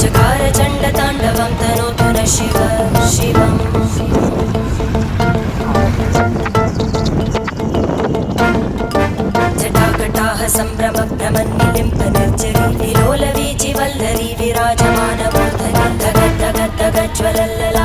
चकार चण्डताण्डवं तनोतु न शिव शिवम् जटाकटाः सम्भ्रमभ्रमन्निलिम्प निर्जरी विलोलवीचि वल्लरी विराजमानमूर्धनि धगद्धगद्धगज्ज्वलल्लला